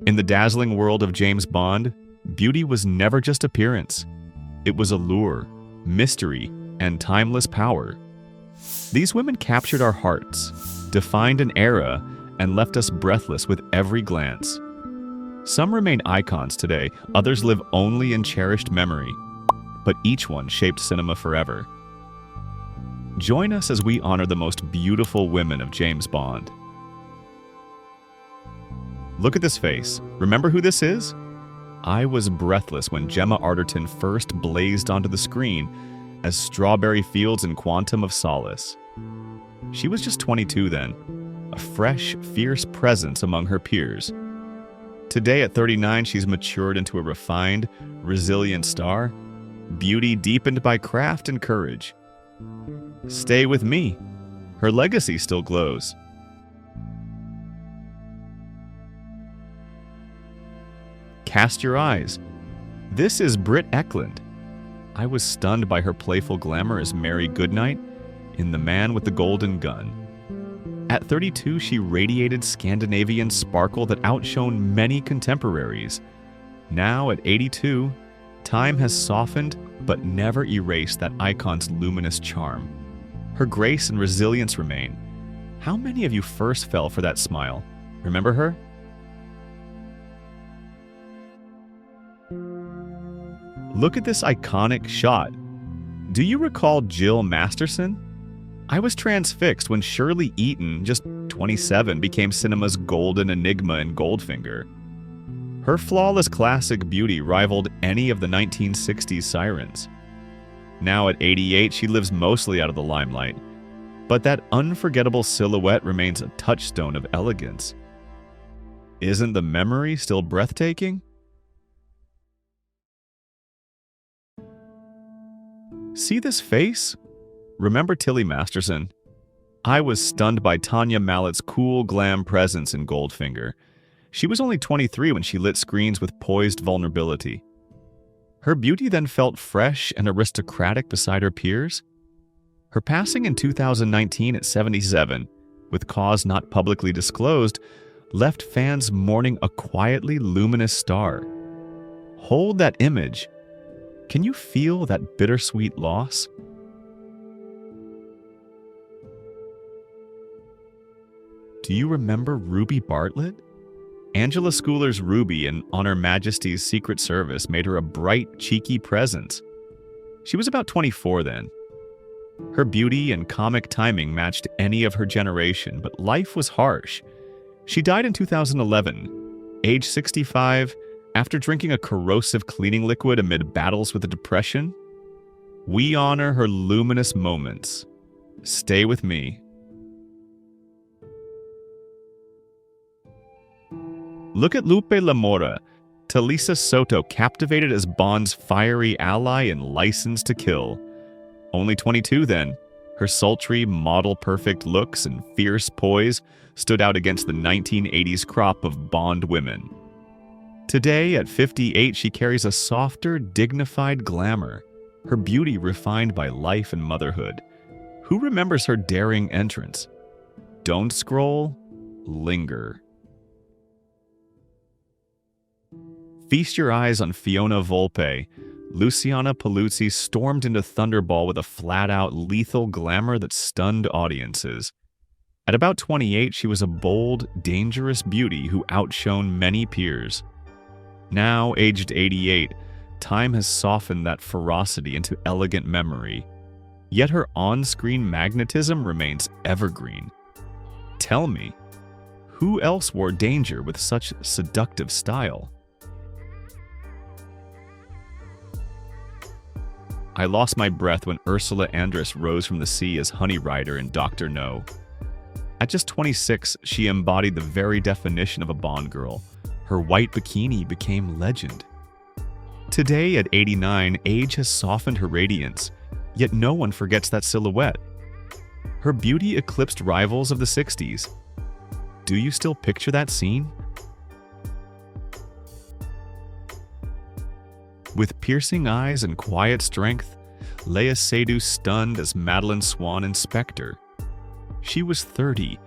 In the dazzling world of James Bond, beauty was never just appearance. It was allure, mystery, and timeless power. These women captured our hearts, defined an era, and left us breathless with every glance. Some remain icons today, others live only in cherished memory, but each one shaped cinema forever. Join us as we honor the most beautiful women of James Bond. Look at this face. Remember who this is? I was breathless when Gemma Arterton first blazed onto the screen as Strawberry Fields in Quantum of Solace. She was just 22 then, a fresh, fierce presence among her peers. Today at 39, she's matured into a refined, resilient star, beauty deepened by craft and courage. Stay with me. Her legacy still glows. Cast your eyes. This is Britt Ekland. I was stunned by her playful glamour as Mary Goodnight in The Man with the Golden Gun. At 32, she radiated Scandinavian sparkle that outshone many contemporaries. Now, at 82, time has softened but never erased that icon's luminous charm. Her grace and resilience remain. How many of you first fell for that smile? Remember her? Look at this iconic shot. Do you recall Jill Masterson? I was transfixed when Shirley Eaton, just 27, became cinema's golden enigma in Goldfinger. Her flawless classic beauty rivaled any of the 1960s sirens. Now at 88, she lives mostly out of the limelight, but that unforgettable silhouette remains a touchstone of elegance. Isn't the memory still breathtaking? See this face? Remember Tilly Masterson? I was stunned by Tanya Mallett's cool glam presence in Goldfinger. She was only 23 when she lit screens with poised vulnerability. Her beauty then felt fresh and aristocratic beside her peers. Her passing in 2019 at 77, with cause not publicly disclosed, left fans mourning a quietly luminous star. Hold that image. Can you feel that bittersweet loss? Do you remember Ruby Bartlett? Angela Schuyler's Ruby in On Her Majesty's Secret Service made her a bright, cheeky presence. She was about 24 then. Her beauty and comic timing matched any of her generation, but life was harsh. She died in 2011, age 65, after drinking a corrosive cleaning liquid amid battles with the depression. We honor her luminous moments. Stay with me. Look at Lupe Lamora, Talisa Soto captivated as Bond's fiery ally and licensed to kill. Only 22 then, her sultry, model-perfect looks and fierce poise stood out against the 1980s crop of Bond women. Today, at 58, she carries a softer, dignified glamour, her beauty refined by life and motherhood. Who remembers her daring entrance? Don't scroll, linger. Feast your eyes on Fiona Volpe. Luciana Paluzzi stormed into Thunderball with a flat-out, lethal glamour that stunned audiences. At about 28, she was a bold, dangerous beauty who outshone many peers. Now, aged 88, time has softened that ferocity into elegant memory. Yet her on-screen magnetism remains evergreen. Tell me, who else wore danger with such seductive style? I lost my breath when Ursula Andress rose from the sea as Honey Rider in Dr. No. At just 26, she embodied the very definition of a Bond girl. Her white bikini became legend. Today, at 89, age has softened her radiance, yet no one forgets that silhouette. Her beauty eclipsed rivals of the 60s. Do you still picture that scene? With piercing eyes and quiet strength, Léa Seydoux stunned as Madeleine Swan in Spectre. She was 30,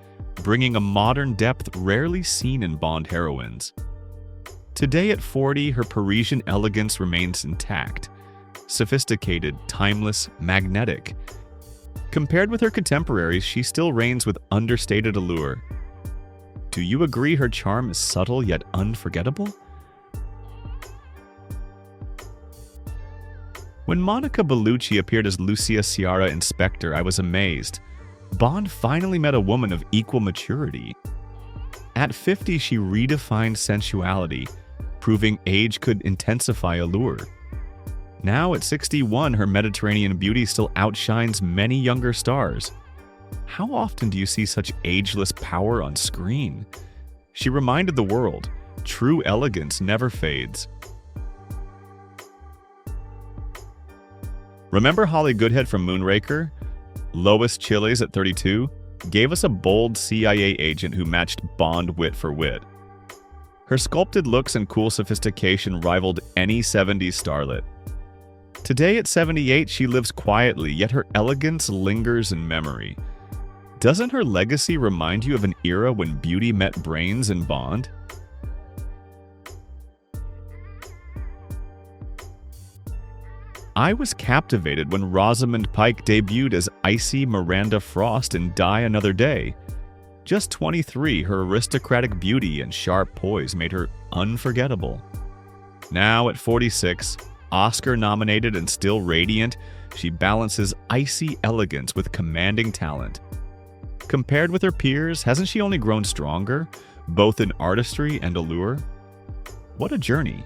bringing a modern depth rarely seen in Bond heroines. Today at 40, her Parisian elegance remains intact. Sophisticated, timeless, magnetic. Compared with her contemporaries, she still reigns with understated allure. Do you agree her charm is subtle yet unforgettable? When Monica Bellucci appeared as Lucia Ciara in Spectre, I was amazed. Bond finally met a woman of equal maturity. At 50, she redefined sensuality, proving age could intensify allure. Now at 61, her Mediterranean beauty still outshines many younger stars. How often do you see such ageless power on screen? She reminded the world, true elegance never fades. Remember Holly Goodhead from Moonraker? Lois Chiles at 32 gave us a bold CIA agent who matched Bond wit for wit. Her sculpted looks and cool sophistication rivaled any 70s starlet. Today at 78, she lives quietly, yet her elegance lingers in memory. Doesn't her legacy remind you of an era when beauty met brains in Bond? I was captivated when Rosamund Pike debuted as icy Miranda Frost in Die Another Day. Just 23, her aristocratic beauty and sharp poise made her unforgettable. Now at 46, Oscar-nominated and still radiant, she balances icy elegance with commanding talent. Compared with her peers, hasn't she only grown stronger, both in artistry and allure? What a journey!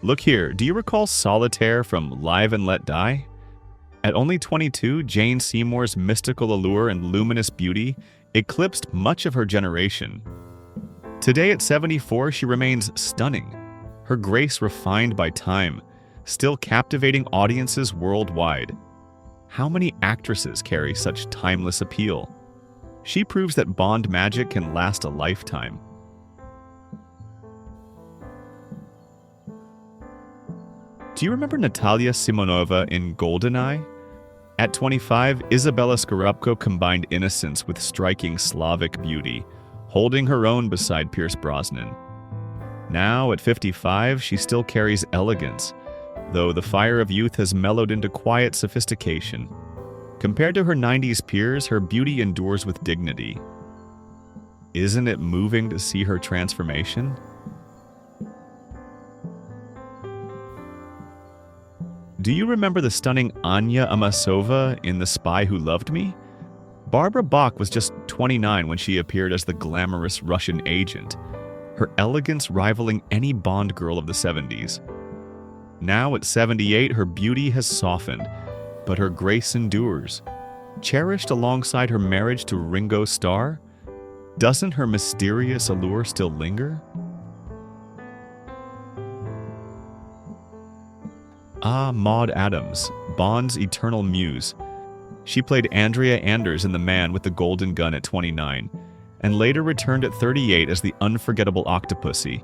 Look here, do you recall Solitaire from Live and Let Die? At only 22, Jane Seymour's mystical allure and luminous beauty eclipsed much of her generation. Today at 74, she remains stunning, her grace refined by time, still captivating audiences worldwide. How many actresses carry such timeless appeal? She proves that Bond magic can last a lifetime. Do you remember Natalia Simonova in GoldenEye? At 25, Isabella Scorupco combined innocence with striking Slavic beauty, holding her own beside Pierce Brosnan. Now, at 55, she still carries elegance, though the fire of youth has mellowed into quiet sophistication. Compared to her 90s peers, her beauty endures with dignity. Isn't it moving to see her transformation? Do you remember the stunning Anya Amasova in The Spy Who Loved Me? Barbara Bach was just 29 when she appeared as the glamorous Russian agent, her elegance rivaling any Bond girl of the 70s. Now at 78, her beauty has softened, but her grace endures. Cherished alongside her marriage to Ringo Starr, doesn't her mysterious allure still linger? Maud Adams, Bond's eternal muse. She played Andrea Anders in The Man with the Golden Gun at 29, and later returned at 38 as the unforgettable Octopussy.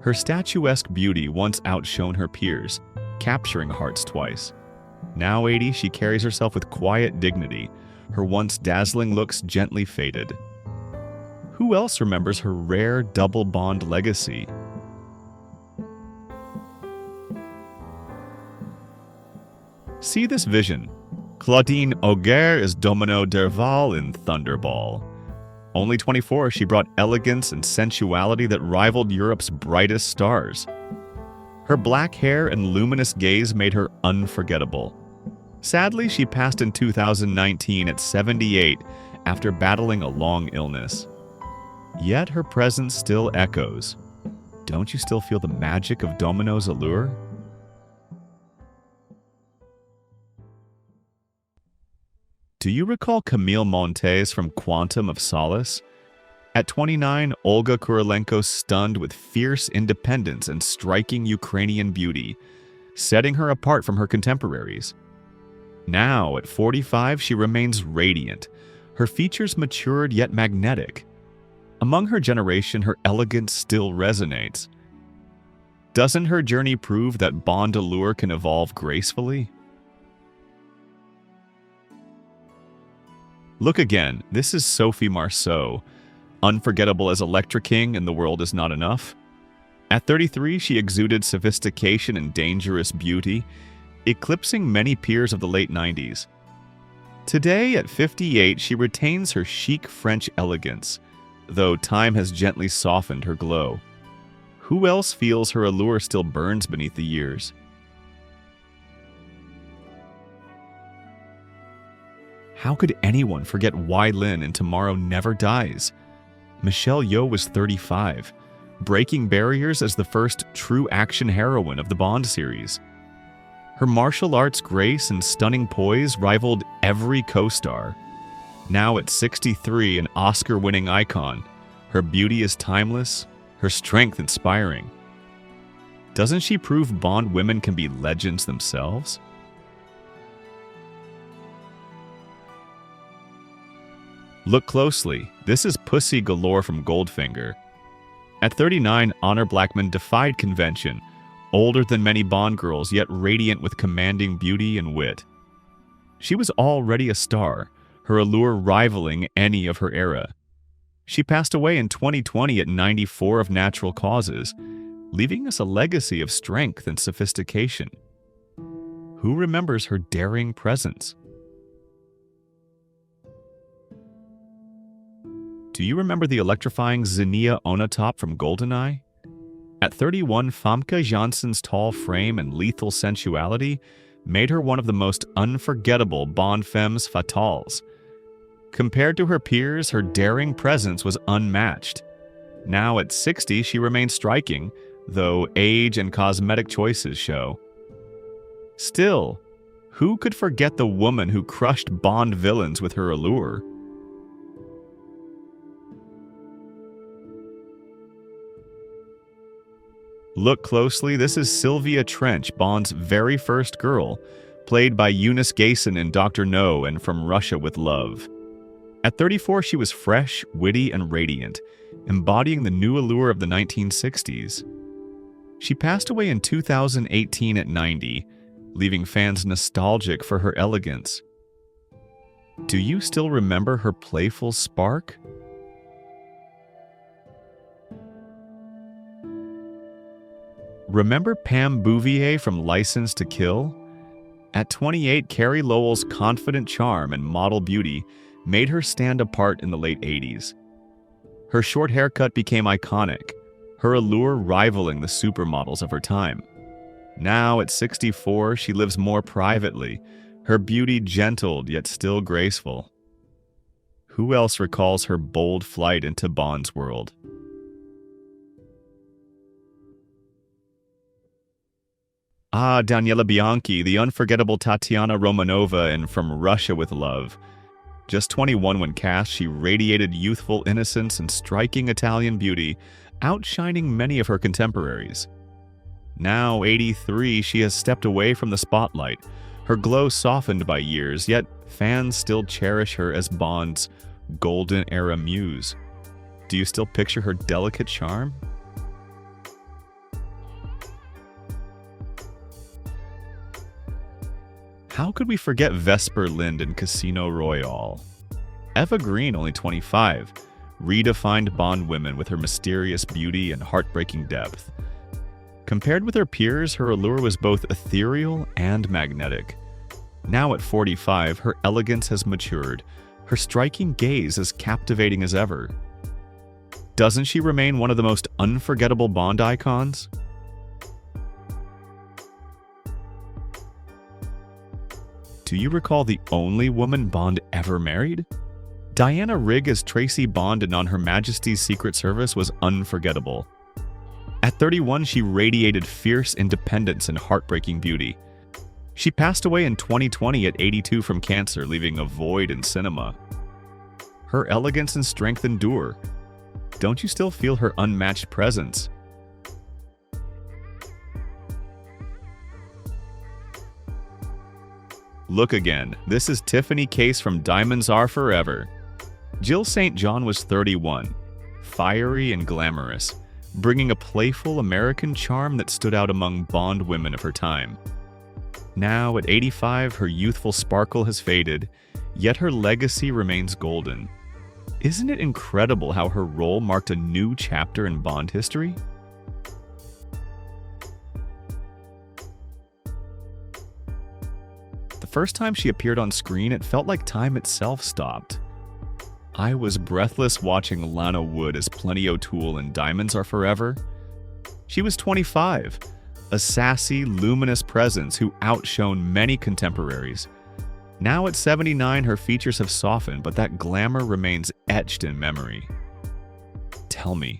Her statuesque beauty once outshone her peers, capturing hearts twice. Now 80, she carries herself with quiet dignity, her once dazzling looks gently faded. Who else remembers her rare double Bond legacy? See this vision. Claudine Auger is Domino Derval in Thunderball. Only 24, she brought elegance and sensuality that rivaled Europe's brightest stars. Her black hair and luminous gaze made her unforgettable. Sadly, she passed in 2019 at 78 after battling a long illness. Yet her presence still echoes. Don't you still feel the magic of Domino's allure? Do you recall Camille Montes from Quantum of Solace? At 29, Olga Kurylenko stunned with fierce independence and striking Ukrainian beauty, setting her apart from her contemporaries. Now, at 45, she remains radiant, her features matured yet magnetic. Among her generation, her elegance still resonates. Doesn't her journey prove that Bond allure can evolve gracefully? Look again, this is Sophie Marceau, unforgettable as Electra King and the world is not enough. At 33, she exuded sophistication and dangerous beauty, eclipsing many peers of the late 90s. Today, at 58, she retains her chic French elegance, though time has gently softened her glow. Who else feels her allure still burns beneath the years? How could anyone forget Wai Lin in Tomorrow Never Dies? Michelle Yeoh was 35, breaking barriers as the first true action heroine of the Bond series. Her martial arts grace and stunning poise rivaled every co-star. Now at 63, an Oscar-winning icon, her beauty is timeless, her strength inspiring. Doesn't she prove Bond women can be legends themselves? Look closely, this is Pussy Galore from Goldfinger. At 39, Honor Blackman defied convention, older than many Bond girls, yet radiant with commanding beauty and wit. She was already a star, her allure rivaling any of her era. She passed away in 2020 at 94 of natural causes, leaving us a legacy of strength and sophistication. Who remembers her daring presence? Do you remember the electrifying Zinnia Onatop from GoldenEye? At 31, Famke Janssen's tall frame and lethal sensuality made her one of the most unforgettable Bond femmes fatales. Compared to her peers, her daring presence was unmatched. Now at 60, she remains striking, though age and cosmetic choices show. Still, who could forget the woman who crushed Bond villains with her allure? Look closely, this is Sylvia Trench, Bond's very first girl, played by Eunice Gayson in Dr. No and From Russia with Love. At 34, she was fresh, witty, and radiant, embodying the new allure of the 1960s. She passed away in 2018 at 90, leaving fans nostalgic for her elegance. Do you still remember her playful spark? Remember Pam Bouvier from License to Kill? At 28, Carrie Lowell's confident charm and model beauty made her stand apart in the late 80s. Her short haircut became iconic, her allure rivaling the supermodels of her time. Now, at 64, she lives more privately, her beauty gentled yet still graceful. Who else recalls her bold flight into Bond's world? Daniela Bianchi, the unforgettable Tatiana Romanova in From Russia with Love. Just 21 when cast, she radiated youthful innocence and striking Italian beauty, outshining many of her contemporaries. Now, 83, she has stepped away from the spotlight, her glow softened by years, yet fans still cherish her as Bond's golden-era muse. Do you still picture her delicate charm? How could we forget Vesper Lynd in Casino Royale? Eva Green, only 25, redefined Bond women with her mysterious beauty and heartbreaking depth. Compared with her peers, her allure was both ethereal and magnetic. Now at 45, her elegance has matured, her striking gaze as captivating as ever. Doesn't she remain one of the most unforgettable Bond icons? Do you recall the only woman Bond ever married? Diana Rigg as Tracy Bond in On Her Majesty's Secret Service was unforgettable. At 31, she radiated fierce independence and heartbreaking beauty. She passed away in 2020 at 82 from cancer, leaving a void in cinema. Her elegance and strength endure. Don't you still feel her unmatched presence? Look again, this is Tiffany Case from Diamonds Are Forever. Jill St. John was 31, fiery and glamorous, bringing a playful American charm that stood out among Bond women of her time. Now, at 85, her youthful sparkle has faded, yet her legacy remains golden. Isn't it incredible how her role marked a new chapter in Bond history? The first time she appeared on screen, it felt like time itself stopped. I was breathless watching Lana Wood as Plenty O'Toole in Diamonds Are Forever. She was 25, a sassy, luminous presence who outshone many contemporaries. Now at 79, her features have softened, but that glamour remains etched in memory. Tell me,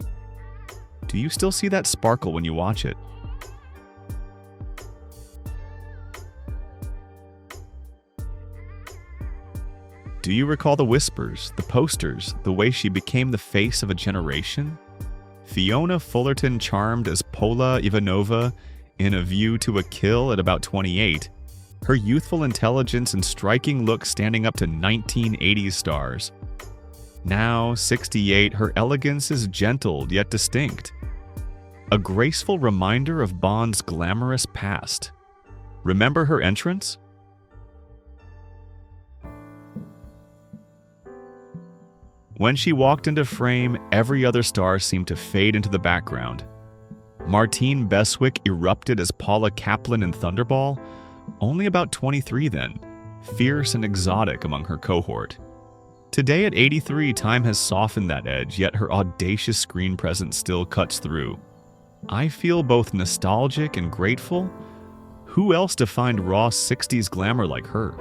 do you still see that sparkle when you watch it? Do you recall the whispers, the posters, the way she became the face of a generation? Fiona Fullerton charmed as Pola Ivanova in A View to a Kill at about 28, her youthful intelligence and striking look standing up to 1980s stars. Now, 68, her elegance is gentle yet distinct. A graceful reminder of Bond's glamorous past. Remember her entrance? When she walked into frame, every other star seemed to fade into the background. Martine Beswick erupted as Paula Kaplan in Thunderball, only about 23 then, fierce and exotic among her cohort. Today at 83, time has softened that edge, yet her audacious screen presence still cuts through. I feel both nostalgic and grateful. Who else defined raw 60s glamour like her?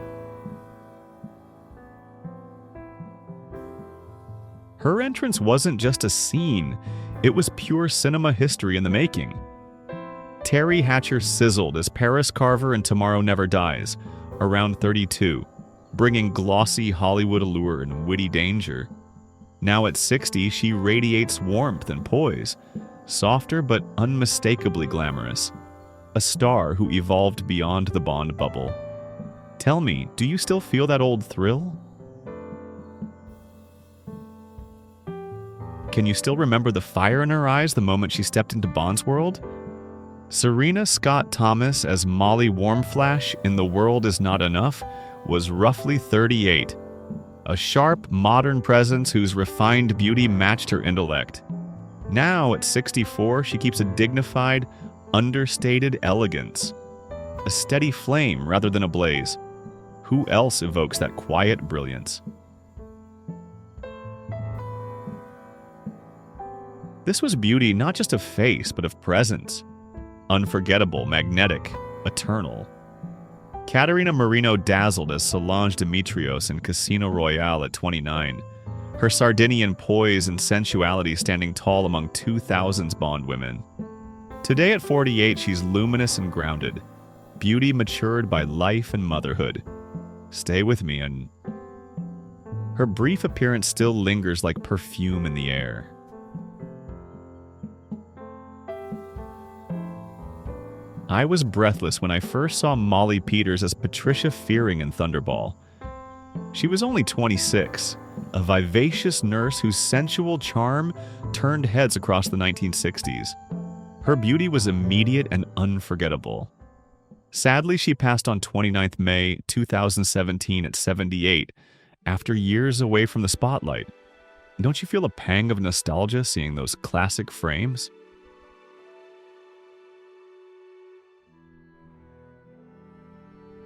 Her entrance wasn't just a scene, it was pure cinema history in the making. Terry Hatcher sizzled as Paris Carver in Tomorrow Never Dies, around 32, bringing glossy Hollywood allure and witty danger. Now at 60, she radiates warmth and poise, softer but unmistakably glamorous. A star who evolved beyond the Bond bubble. Tell me, do you still feel that old thrill? Can you still remember the fire in her eyes the moment she stepped into Bond's world? Serena Scott Thomas as Molly Warmflash in The World Is Not Enough was roughly 38, a sharp, modern presence whose refined beauty matched her intellect. Now, at 64, she keeps a dignified, understated elegance, a steady flame rather than a blaze. Who else evokes that quiet brilliance? This was beauty not just of face, but of presence. Unforgettable, magnetic, eternal. Caterina Marino dazzled as Solange Dimitrios in Casino Royale at 29, her Sardinian poise and sensuality standing tall among 2000's Bond women. Today at 48, she's luminous and grounded, beauty matured by life and motherhood. Stay with me, and her brief appearance still lingers like perfume in the air. I was breathless when I first saw Molly Peters as Patricia Fearing in Thunderball. She was only 26, a vivacious nurse whose sensual charm turned heads across the 1960s. Her beauty was immediate and unforgettable. Sadly, she passed on 29th May 2017 at 78, after years away from the spotlight. Don't you feel a pang of nostalgia seeing those classic frames?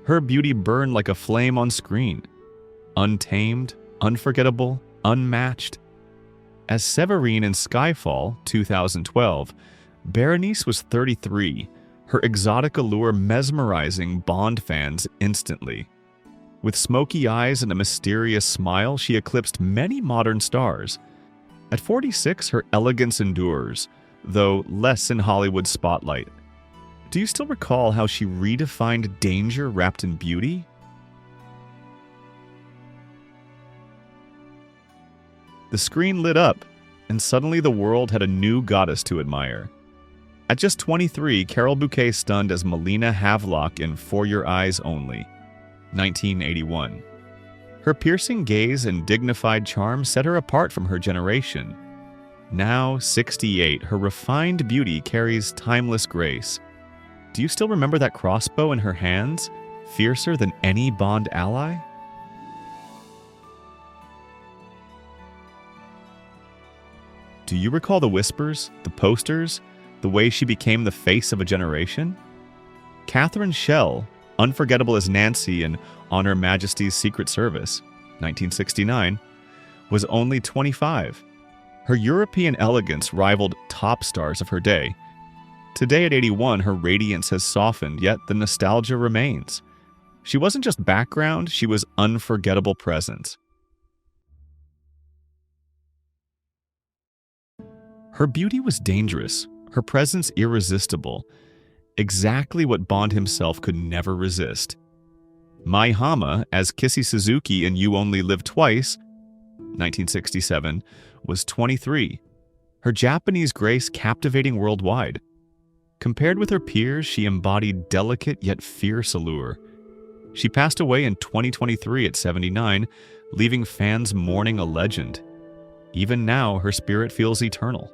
Her beauty burned like a flame on screen. Untamed, unforgettable, unmatched. As Severine in Skyfall, 2012, Berenice was 33, her exotic allure mesmerizing Bond fans instantly. With smoky eyes and a mysterious smile, she eclipsed many modern stars. At 46, her elegance endures, though less in Hollywood's spotlight. Do you still recall how she redefined danger wrapped in beauty? The screen lit up, and suddenly the world had a new goddess to admire. At just 23, Carol Bouquet stunned as Melina Havelock in For Your Eyes Only, 1981. Her piercing gaze and dignified charm set her apart from her generation. Now, 68, her refined beauty carries timeless grace. Do you still remember that crossbow in her hands, fiercer than any Bond ally? Do you recall the whispers, the posters, the way she became the face of a generation? Catherine Schell, unforgettable as Nancy in On Her Majesty's Secret Service, 1969, was only 25. Her European elegance rivaled top stars of her day. Today at 81, her radiance has softened, yet the nostalgia remains. She wasn't just background, she was unforgettable presence. Her beauty was dangerous, her presence irresistible, exactly what Bond himself could never resist. Mai Hama, as Kissy Suzuki in You Only Live Twice, 1967, was 23. Her Japanese grace captivating worldwide. Compared with her peers, she embodied delicate yet fierce allure. She passed away in 2023 at 79, leaving fans mourning a legend. Even now, her spirit feels eternal.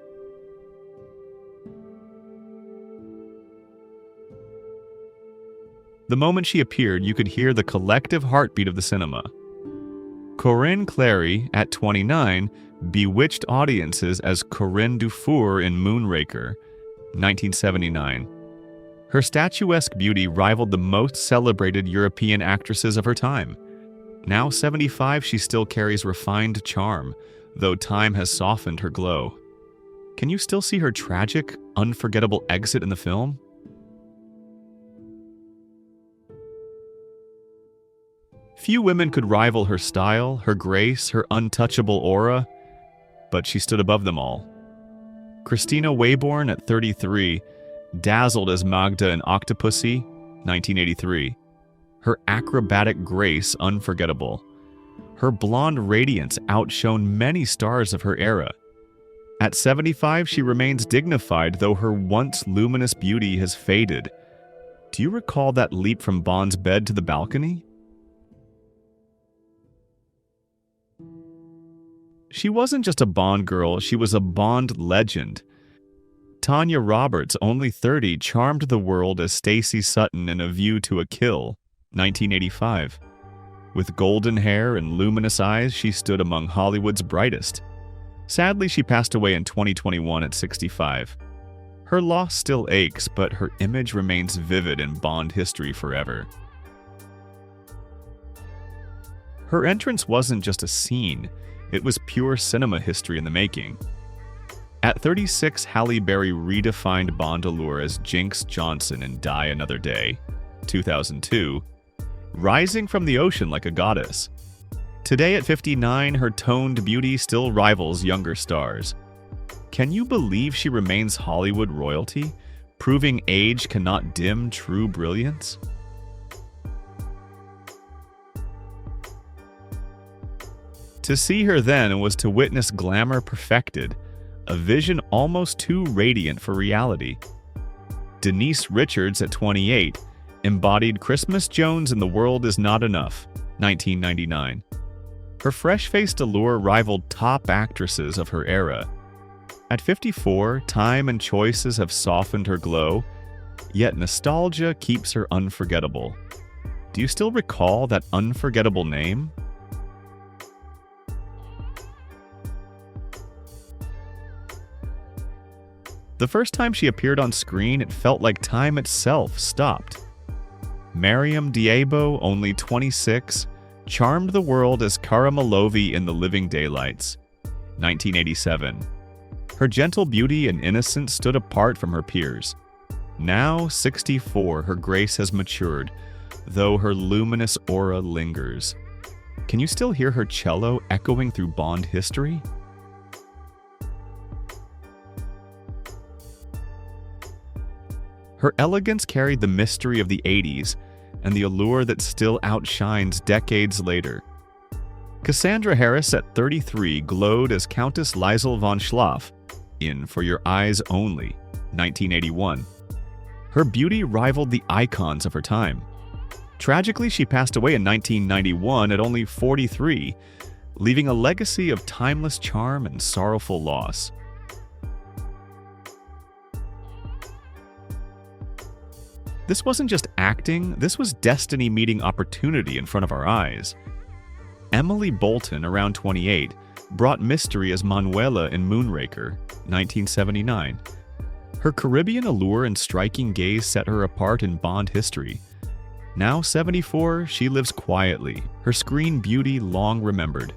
The moment she appeared, you could hear the collective heartbeat of the cinema. Corinne Clary, at 29, bewitched audiences as Corinne Dufour in Moonraker, 1979. Her statuesque beauty rivaled the most celebrated European actresses of her time. Now 75, she still carries refined charm, though time has softened her glow. Can you still see her tragic, unforgettable exit in the film? Few women could rival her style, her grace, her untouchable aura, but she stood above them all. Christina Wayborn, at 33, dazzled as Magda in Octopussy, 1983. Her acrobatic grace unforgettable. Her blonde radiance outshone many stars of her era. At 75, she remains dignified, though her once luminous beauty has faded. Do you recall that leap from Bond's bed to the balcony? She wasn't just a Bond girl, she was a Bond legend. Tanya Roberts, only 30, charmed the world as Stacey Sutton in A View to a Kill, 1985. With golden hair and luminous eyes, she stood among Hollywood's brightest. Sadly, she passed away in 2021 at 65. Her loss still aches, but her image remains vivid in Bond history forever. Her entrance wasn't just a scene, it was pure cinema history in the making. At 36, Halle Berry redefined Bond allure as Jinx Johnson in Die Another Day, 2002, rising from the ocean like a goddess. Today at 59, her toned beauty still rivals younger stars. Can you believe she remains Hollywood royalty, proving age cannot dim true brilliance? To see her then was to witness glamour perfected, a vision almost too radiant for reality. Denise Richards, at 28, embodied Christmas Jones in The World Is Not Enough, 1999. Her fresh-faced allure rivaled top actresses of her era. At 54, time and choices have softened her glow, yet nostalgia keeps her unforgettable. Do you still recall that unforgettable name? The first time she appeared on screen, it felt like time itself stopped. Mariam Diabo, only 26, charmed the world as Cara Malovi in The Living Daylights, 1987. Her gentle beauty and innocence stood apart from her peers. Now, 64, her grace has matured, though her luminous aura lingers. Can you still hear her cello echoing through Bond history? Her elegance carried the mystery of the 80s and the allure that still outshines decades later. Cassandra Harris, at 33, glowed as Countess Liesl von Schlaff in For Your Eyes Only, 1981. Her beauty rivaled the icons of her time. Tragically, she passed away in 1991 at only 43, leaving a legacy of timeless charm and sorrowful loss. This wasn't just acting, this was destiny meeting opportunity in front of our eyes. Emily Bolton, around 28, brought mystery as Manuela in Moonraker, 1979. Her Caribbean allure and striking gaze set her apart in Bond history. Now 74, she lives quietly, her screen beauty long remembered.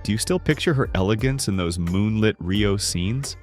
Do you still picture her elegance in those moonlit Rio scenes?